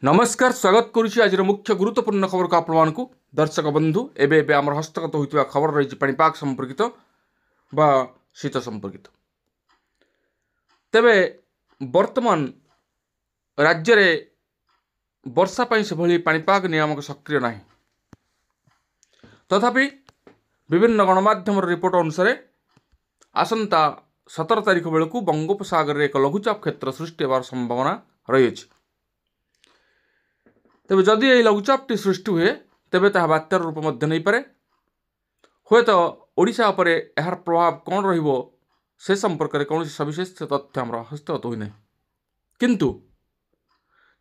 नमस्कार स्वागत करुच्ची आज मुख्य गुरुत्वपूर्ण खबर को आपको दर्शक बंधु एवं आम हस्तगत होता खबर रही पाणीपाग संपर्कित बा शीत संपर्कित तेबे वर्तमान राज्य रे वर्षा से भली पाणीपाग नियामक सक्रिय ना तथापि विभिन्न गणमाध्यम रिपोर्ट अनुसार आसंता 17 तारिख बेलू बंगोपसागर में एक लघुचाप क्षेत्र सृष्टि होवार संभावना रही। तेबे जदि यह लघुचापटी सृष्टि हुए तेबे ताहा बात्यार रूप मध्य नहीं पारे। हुए तो ओडिशा उपरे यार प्रभाव कौन रहिबो से संपर्क में कौन सविशेष तथ्य आम हस्तगत होई नहीं, किंतु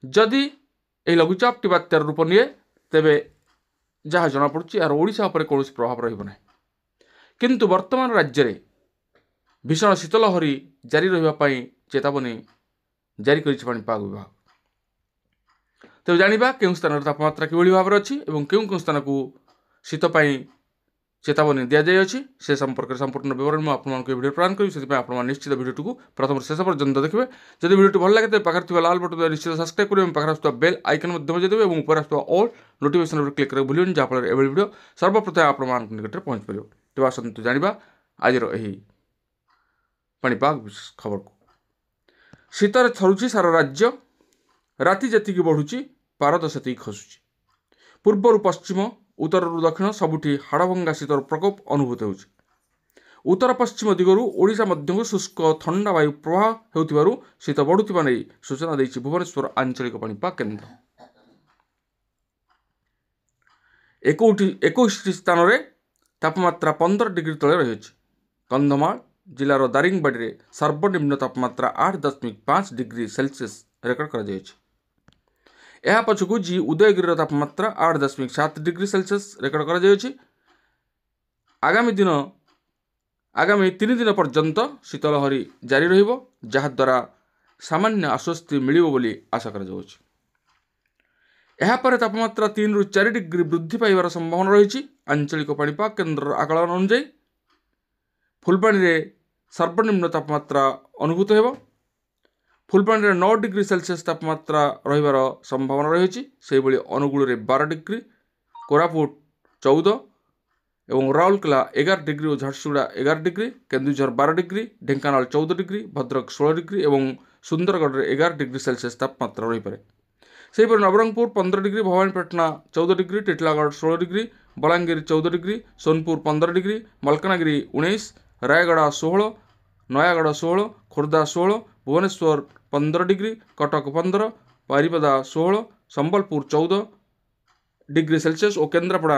जदि यह लघुचापटी बात्यार रूप निए तेबे जहाँ जना पड़ुछि यार ओडिशा उपरे कौन प्रभाव रहिबो नहीं। किंतु वर्तमान राज्य रे भीषण शीतलहरी जारी रहिबा पई चेतावनी जारी करिछि पाणीपाग विभाग। तेज जाना क्यों स्थान तापमात्रा किभली भाव अच्छी और क्यों स्थान को शीत चेतावनी दि जाए से संपर्क में संपूर्ण विवरण में आपको वीडियो प्रदान करी से आप निश्चित वीडियो को प्रथम शेष पर्यंत देखिए। जब वीडियो भल लगे तो पाखे लाल बटन निश्चित सब्सक्राइब करेंगे, पाखे आसुवा बेल आइकन बजाइदेवे और ऊपर आसुवा ऑल नोटिफिकेशन क्लिक करेंगे भूलिए जहाँफल एभली वीडियो सर्वप्रथम आप निकट में पहुँच पार। तेज आसतु जाना आज पाणीपाग खबर को। शीतर थरुची सारा राज्य, राति जी बढ़ुची पारद से खसुची। पूर्वर पश्चिम उत्तर दक्षिण सबुठी हाड़भंगा शीतर प्रकोप अनुभूत होउछि। उत्तर पश्चिम दिगरु ओडिशा मध्य शुष्क ठंडा वायु प्रवाह हेउथिबारु शीत बढ़ुथिबा नै सूचना दैछि भुवनेश्वर आंचलिक पाणीपाग केन्द्र। 21 स्थान रे तापमात्रा 15 डिग्री तले रहिछि। कंधमाल जिलार दारिंगबाड़ी रे सर्वनिम्न तापमात्रा 8.5 डिग्री सेल्सियस रेकर्ड करा जायछि। यह पछकु जी उदयगिरी तापमात्रा 8.7 डिग्री सेल्सियस रेकर्ड करा जायछि। आगामी 3 दिन पर्यंत शीतलहरी जारी रहिबो, जहा द्वारा सामान्य आश्वस्ति मिलिबो बोली आशा करा जाउछि। यह पर तापमात्रा 3 रु 4 डिग्री वृद्धि पाइबार संभावना रही। आंचलिक पाणीपाग केन्द्र आकलन अनुसार फुलबाणी रे सर्वनिम्न तापमात्रा अनुभूत हेबो। फुलबाणी रे 9 डिग्री सेल्सियस तापमात्रा रहिबार संभावना रही। से भली अनुगुल रे 12 डिग्री, कोरापुट 14 और राउरकेला 11 डिग्री और Jharsuguda 11 degree, Kendujhar 12 degree, Dhenkanal 14 degree, Bhadrak 16 degree और सुंदरगढ़ रे 11 डिग्री सेल्सियस तापमात्रा रही पारे। सेहीपरि Nabarangpur 15 degree, Bhawanipatna 14 degree, Titlagarh 16 degree, Balangir 14 degree, Sonepur 15 degree, Malkangiri 19, Rayagada 16, Nayagarh 16, Khordha 16, Bhubaneswar 15 degree, Cuttack 15, Baripada 16, Sambalpur 14 degree Celsius और Kendrapara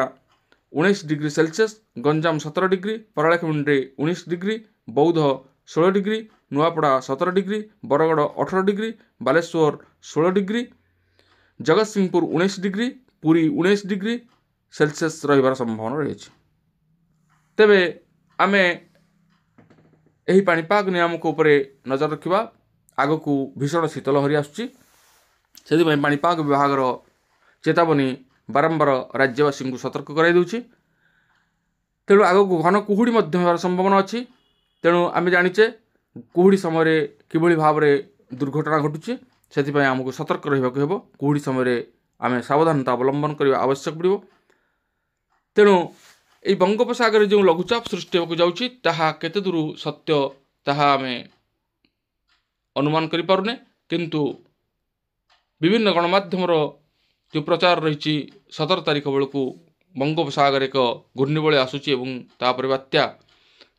19 degree Celsius, Ganjam 17 degree, Paralakhemundi 19 degree, Boudh 16 degree, Nuapada 17 degree, Bargarh 18 degree, Baleswar 16 degree, Jagatsinghpur 19 degree, Puri 19 degree Celsius रहिबार संभावना रही। तेबे आमे एही पाणीपाग नियामक उपरे नजर रखिबा। आगकू भीषण शीतलहरी आसुची, से पाणीपाग विभाग चेतावनी बारंबार राज्यवासी को सतर्क कराई देउछि। तेणु आगकू घन कुहुड़ी मध्य होवार संभावना अच्छी। तेणु आम जाचे कुहुड़ी समय किभली भाव में दुर्घटना घटुची, से आमको सतर्क रहिबाकु हेबो। कुहुड़ी समय आम सावधानता अवलंबन करने आवश्यक पड़ो। तेणु ये बंगोपसागर जो लघुचाप सृष्टि होगा जाउछि ताहा केते दूर सत्य ताहा आम अनुमान करि पारुने, किंतु विभिन्न गणमाध्यम जो प्रचार रही 17 तारिख बेलू बंगोपसागर एक घूर्णिबल आसूची और तापर बात्या।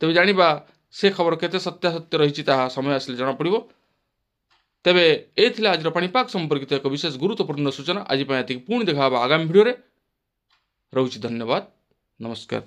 तेज जाना से खबर केते सत्यासत्य रही समय आसिले जना पड़ो। तेबे ये आज पाणीपाग संपर्कित एक विशेष गुरुत्वपूर्ण सूचना। आज पुणी देखा आगामी भिडियो रे। रहुछि धन्यवाद, नमस्कार।